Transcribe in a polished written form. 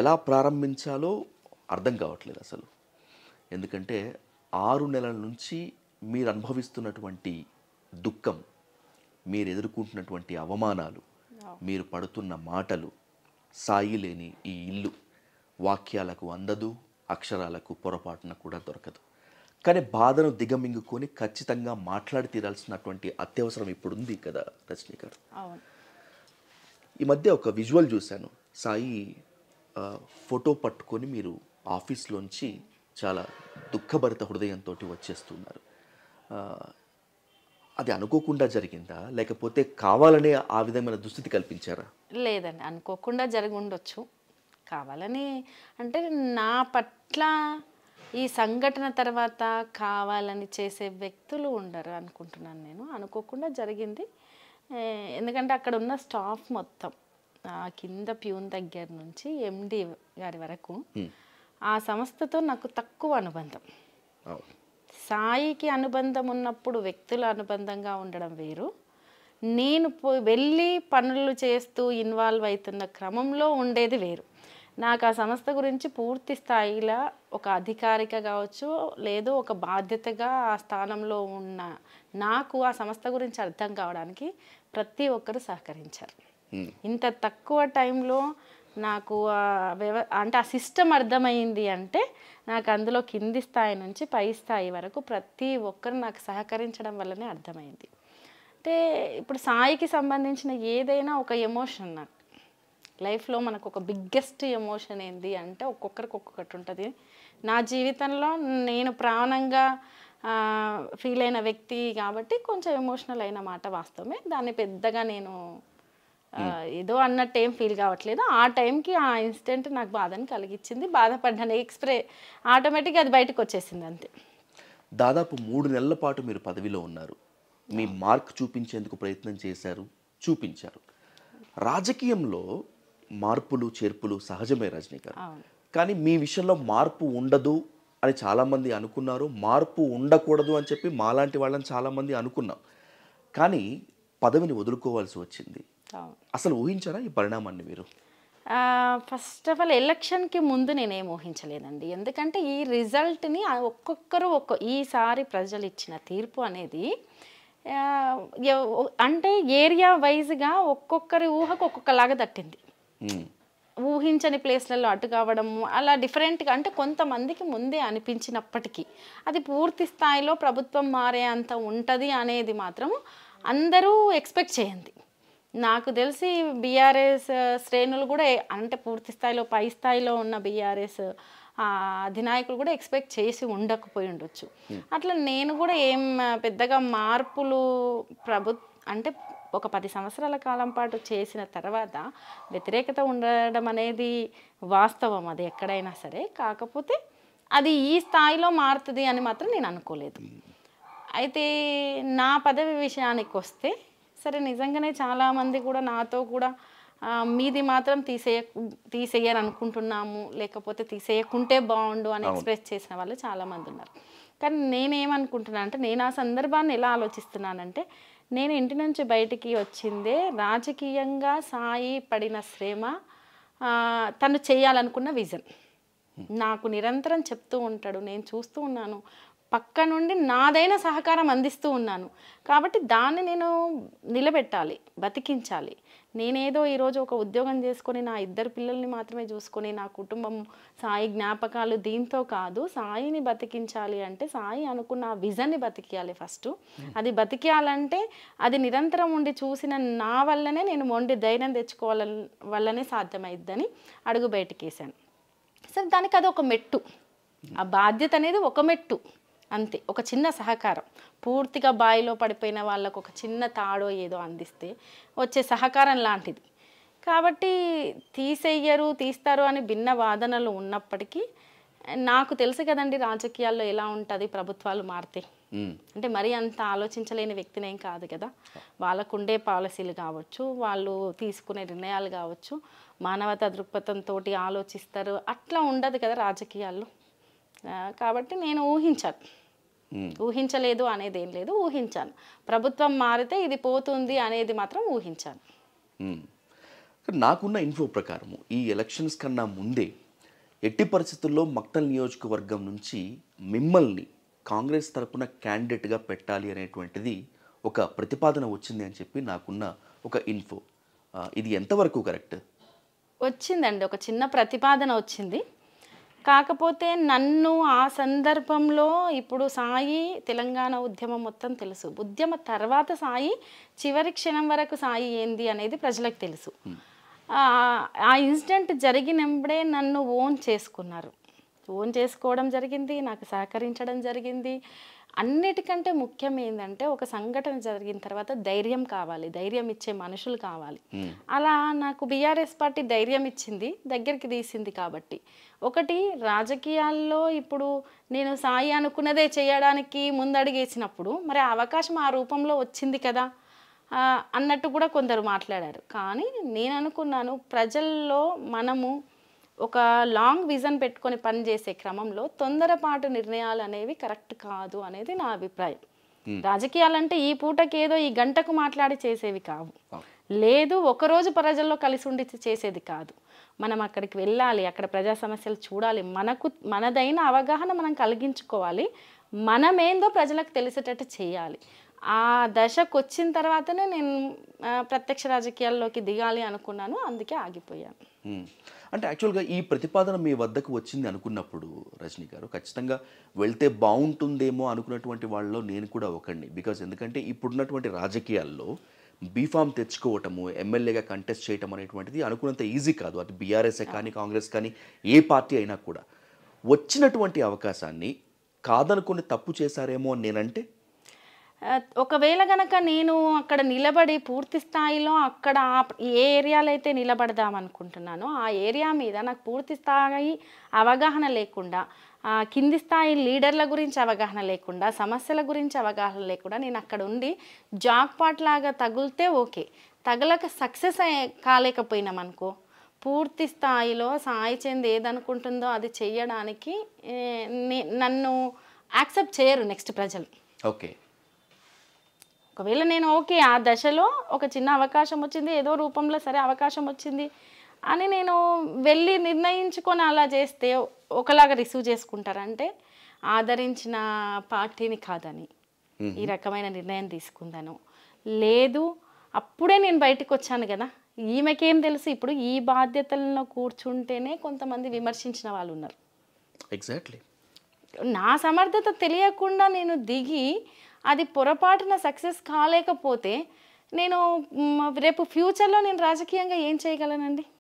ఎలా ప్రారంభించాలో అర్థం కావట్లేదు అసలు. ఎందుకంటే 6 నెలల నుంచి మీరు అనుభవిస్తున్నటువంటి దుఃఖం, మీరు ఎదుర్కొంటున్నటువంటి అవమానాలు, మీరు పడుతున్న మాటలు, సాయి లేని ఈ ఇల్లు వాక్యాలకు అందదు, అక్షరాలకు పొరపాటున కూడా దొరకదు. కానీ బాధను దిగమింగుకొని ఖచ్చితంగా మాట్లాడి తీరాల్సినటువంటి అత్యవసరం ఇప్పుడు ఉంది కదా రజనీ గారు. ఈ మధ్య ఒక విజువల్ చూశాను. సాయి ఫోటో పట్టుకొని మీరు ఆఫీస్లోంచి చాలా దుఃఖభరిత హృదయంతో వచ్చేస్తున్నారు. అది అనుకోకుండా జరిగిందా, లేకపోతే కావాలనే ఆ విధమైన దుస్థితి కల్పించారా? లేదండి, అనుకోకుండా జరిగి ఉండొచ్చు. కావాలని అంటే నా పట్ల ఈ సంఘటన తర్వాత కావాలని చేసే వ్యక్తులు ఉండరు అనుకుంటున్నాను నేను. అనుకోకుండా జరిగింది. ఎందుకంటే అక్కడ ఉన్న స్టాఫ్ మొత్తం కింద ప్యూన్ దగ్గర నుంచి ఎండి గారి వరకు ఆ సంస్థతో నాకు తక్కువ అనుబంధం. సాయికి అనుబంధం ఉన్నప్పుడు వ్యక్తుల అనుబంధంగా ఉండడం వేరు. నేను వెళ్ళి పనులు చేస్తూ ఇన్వాల్వ్ అవుతున్న క్రమంలో ఉండేది వేరు. నాకు ఆ సంస్థ గురించి పూర్తి స్థాయిలో ఒక అధికారిక కావచ్చు, లేదు ఒక బాధ్యతగా ఆ స్థానంలో ఉన్న నాకు ఆ సంస్థ గురించి అర్థం కావడానికి ప్రతి ఒక్కరు సహకరించారు. ఇంత తక్కువ టైంలో నాకు అంటే ఆ సిస్టమ్ అర్థమైంది అంటే నాకు అందులో కింది స్థాయి నుంచి పై స్థాయి వరకు ప్రతి ఒక్కరు నాకు సహకరించడం వల్లనే అర్థమైంది. అంటే ఇప్పుడు సాయికి సంబంధించిన ఏదైనా ఒక ఎమోషన్ నాకు లైఫ్లో మనకు ఒక బిగ్గెస్ట్ ఎమోషన్ ఏంది అంటే ఒక్కొక్కరికి ఒక్కొక్కటి ఉంటుంది. నా జీవితంలో నేను ప్రాణంగా ఫీల్ అయిన వ్యక్తి కాబట్టి కొంచెం ఎమోషనల్ అయిన మాట వాస్తవమే. దాన్ని పెద్దగా నేను ఏదో అన్నట్టు ఏం ఫీల్ కావట్లేదు. ఆ టైంకి ఆ ఇన్సిడెంట్ నాకు బాధని కలిగించింది. బాధపడ్డాను, ఆటోమేటిక్గా అది బయటకు వచ్చేసింది అంతే. దాదాపు 3 నెలల పాటు మీరు పదవిలో ఉన్నారు. మీ మార్క్ చూపించేందుకు ప్రయత్నం చేశారు, చూపించారు. రాజకీయంలో మార్పులు చేర్పులు సహజమే రజనీ గారు. కానీ మీ విషయంలో మార్పు ఉండదు అని చాలామంది అనుకున్నారు. మార్పు ఉండకూడదు అని చెప్పి మాలాంటి వాళ్ళని చాలామంది అనుకున్నాం. కానీ పదవిని వదులుకోవాల్సి వచ్చింది. అసలు ఊహించారా ఈ పరిణామాన్ని మీరు? ఫస్ట్ ఆఫ్ ఆల్ ఎలక్షన్కి ముందు నేనేం ఊహించలేదండి. ఎందుకంటే ఈ రిజల్ట్ని ఒక్కొక్కరు ఈసారి ప్రజలు ఇచ్చిన తీర్పు అనేది అంటే ఏరియా వైజ్గా ఒక్కొక్కరి ఊహకు ఒక్కొక్కలాగా తట్టింది. ఊహించని ప్లేస్లలో అటు కావడము అలా డిఫరెంట్గా, అంటే కొంతమందికి ముందే అనిపించినప్పటికీ అది పూర్తి స్థాయిలో ప్రభుత్వం మారే అంత ఉంటుంది అనేది మాత్రం అందరూ ఎక్స్పెక్ట్ చేయండి. నాకు తెలిసి బీఆర్ఎస్ శ్రేణులు కూడా అంటే పూర్తి స్థాయిలో పై స్థాయిలో ఉన్న బీఆర్ఎస్ అధినాయకులు కూడా ఎక్స్పెక్ట్ చేసి ఉండకపోయి ఉండొచ్చు. అట్లా నేను కూడా ఏం పెద్దగా మార్పులు అంటే ఒక 10 సంవత్సరాల కాలం పాటు చేసిన తర్వాత వ్యతిరేకత ఉండడం అనేది వాస్తవం, అది ఎక్కడైనా సరే. కాకపోతే అది ఈ స్థాయిలో మారుతుంది అని మాత్రం నేను అనుకోలేదు. అయితే నా పదవి విషయానికి వస్తే సరే, నిజంగానే చాలామంది కూడా నాతో కూడా మీది మాత్రం తీసేయరు అనుకుంటున్నాము, లేకపోతే తీసేయకుంటే బాగుండు అని ఎక్స్ప్రెస్ చేసిన వాళ్ళు చాలామంది ఉన్నారు. కానీ నేనేమనుకుంటున్నాను అంటే, నేను ఆ సందర్భాన్ని ఎలా ఆలోచిస్తున్నానంటే, నేను ఇంటి నుంచి బయటికి వచ్చిందే రాజకీయంగా సాయి పడిన శ్రమ, తను చేయాలనుకున్న విజన్ నాకు నిరంతరం చెప్తూ ఉంటాడు. నేను చూస్తూ ఉన్నాను, పక్క నుండి నాదైన సహకారం అందిస్తూ ఉన్నాను. కాబట్టి దాన్ని నేను నిలబెట్టాలి, బతికించాలి. నేనేదో ఈరోజు ఒక ఉద్యోగం చేసుకొని నా 2 పిల్లల్ని మాత్రమే చూసుకొని నా కుటుంబం సాయి జ్ఞాపకాలు దీంతో కాదు, సాయిని బతికించాలి అంటే సాయి అనుకున్న ఆ విజన్ని బతికియాలి ఫస్ట్. అది బతికియాలంటే అది నిరంతరం ఉండి చూసిన నా వల్లనే, నేను మొండి ధైర్యం తెచ్చుకోవాల వల్లనే సాధ్యమైద్దని అడుగు బయటకేసాను. సరే, దానికి అది ఒక మెట్టు, ఆ బాధ్యత అనేది ఒక మెట్టు అంతే. ఒక చిన్న సహకారం, పూర్తిగా బాయిలో పడిపోయిన వాళ్ళకు ఒక చిన్న తాడో ఏదో అందిస్తే వచ్చే సహకారం లాంటిది. కాబట్టి తీస్తారు అని భిన్న వాదనలు ఉన్నప్పటికీ నాకు తెలుసు కదండి రాజకీయాల్లో ఎలా ఉంటుంది, ప్రభుత్వాలు మారితే. అంటే మరీ అంత ఆలోచించలేని వ్యక్తినేం కాదు కదా. వాళ్ళకుండే పాలసీలు కావచ్చు, వాళ్ళు తీసుకునే నిర్ణయాలు కావచ్చు, మానవతా దృక్పథంతో ఆలోచిస్తారు. అట్లా ఉండదు కదా రాజకీయాల్లో. కాబట్టి నేను ఊహించలేదు అనేది ఏం లేదు, ఊహించాను. ప్రభుత్వం మారితే ఇది పోతుంది అనేది మాత్రం ఊహించాను. నాకున్న ఇన్ఫో ప్రకారము ఈ ఎలక్షన్స్ కన్నా ముందే ఎట్టి పరిస్థితుల్లో మక్తల్ నియోజకవర్గం నుంచి మిమ్మల్ని కాంగ్రెస్ తరపున క్యాండిడేట్గా పెట్టాలి అనేటువంటిది ఒక ప్రతిపాదన వచ్చింది అని చెప్పి నాకున్న ఒక ఇన్ఫో. ఇది ఎంతవరకు కరెక్ట్? వచ్చిందండి, ఒక చిన్న ప్రతిపాదన వచ్చింది. కాకపోతే నన్ను ఆ సందర్భంలో ఇప్పుడు సాయి తెలంగాణ ఉద్యమం మొత్తం తెలుసు. ఉద్యమ తర్వాత సాయి చివరి క్షణం వరకు సాయి ఏంది అనేది ప్రజలకు తెలుసు. ఆ ఇన్సిడెంట్ జరిగినప్పుడే నన్ను ఓన్ చేసుకున్నారు. ఓన్ చేసుకోవడం జరిగింది, నాకు సహకరించడం జరిగింది. అన్నిటికంటే ముఖ్యం ఏంటంటే ఒక సంఘటన జరిగిన తర్వాత ధైర్యం కావాలి, ధైర్యం ఇచ్చే మనుషులు కావాలి. అలా నాకు బీఆర్ఎస్ పార్టీ ధైర్యం ఇచ్చింది, దగ్గరికి తీసింది. కాబట్టి ఒకటి రాజకీయాల్లో ఇప్పుడు నేను సాయి అనుకున్నదే చేయడానికి ముందడుగేసినప్పుడు మరి ఆ అవకాశం ఆ రూపంలో వచ్చింది కదా అన్నట్టు కూడా కొందరు మాట్లాడారు. కానీ నేను అనుకున్నాను, ప్రజల్లో మనము ఒక లాంగ్ విజన్ పెట్టుకొని పనిచేసే క్రమంలో తొందరపాటు నిర్ణయాలు అనేవి కరెక్ట్ కాదు అనేది నా అభిప్రాయం. రాజకీయాలంటే ఈ పూటకి ఏదో ఈ గంటకు మాట్లాడి చేసేవి కావు, లేదు ఒకరోజు ప్రజల్లో కలిసి ఉండి చేసేది కాదు. మనం అక్కడికి వెళ్ళాలి, అక్కడ ప్రజా సమస్యలు చూడాలి, మనదైన అవగాహన మనం కలిగించుకోవాలి, మనమేందో ప్రజలకు తెలిసేటట్టు చేయాలి. ఆ దశకు వచ్చిన తర్వాతనే నేను ప్రత్యక్ష రాజకీయాల్లోకి దిగాలి అనుకున్నాను, అందుకే ఆగిపోయాను. అంటే యాక్చువల్గా ఈ ప్రతిపాదన మీ వద్దకు వచ్చింది అనుకున్నప్పుడు రజనీ గారు ఖచ్చితంగా వెళ్తే బాగుంటుందేమో అనుకున్నటువంటి వాళ్ళలో నేను కూడా ఒకడిని. బికాజ్ ఎందుకంటే ఇప్పుడున్నటువంటి రాజకీయాల్లో బీఫామ్ తెచ్చుకోవటము, ఎమ్మెల్యేగా కంటెస్ట్ చేయటం అనేటువంటిది అనుకున్నంత ఈజీ కాదు. అది బీఆర్ఎస్ఏ కానీ కాంగ్రెస్ కానీ ఏ పార్టీ అయినా కూడా. వచ్చినటువంటి అవకాశాన్ని కాదనుకొని తప్పు చేశారేమో అని నేనంటే, ఒకవేళ గనక నేను అక్కడ నిలబడి పూర్తి స్థాయిలో అక్కడ ఏ ఏరియాలో అయితే నిలబడదాం అనుకుంటున్నానో ఆ ఏరియా మీద నాకు పూర్తి స్థాయి అవగాహన లేకుండా, కింది స్థాయి లీడర్ల గురించి అవగాహన లేకుండా, సమస్యల గురించి అవగాహన లేకుండా నేను అక్కడ ఉండి జాక్పాట్ లాగా తగిలితే ఓకే, తగలక సక్సెస్ కాలేకపోయినాం అనుకో, పూర్తి స్థాయిలో సాయి చంద్ ఏదనుకుంటుందో అది చెయ్యడానికి నన్ను యాక్సెప్ట్ చేయరు నెక్స్ట్ ప్రజలు. ఓకే, ఒకవేళ నేను ఓకే ఆ దశలో ఒక చిన్న అవకాశం వచ్చింది, ఏదో రూపంలో సరే అవకాశం వచ్చింది అని నేను వెళ్ళి నిర్ణయించుకొని అలా చేస్తే ఒకలాగా రిసీవ్ చేసుకుంటారంటే ఆదరించిన పార్టీని కాదని ఈ రకమైన నిర్ణయం తీసుకుందాను. లేదు అప్పుడే నేను బయటకు వచ్చాను కదా, ఈమెకేం తెలుసు, ఇప్పుడు ఈ బాధ్యతలను కూర్చుంటేనే కొంతమంది విమర్శించిన వాళ్ళు ఉన్నారు. ఎగ్జాక్ట్లీ నా సమర్థత తెలియకుండా నేను దిగి అది పొరపాటున సక్సెస్ కాలేకపోతే నేను రేపు ఫ్యూచర్లో నేను రాజకీయంగా ఏం చేయగలనండి?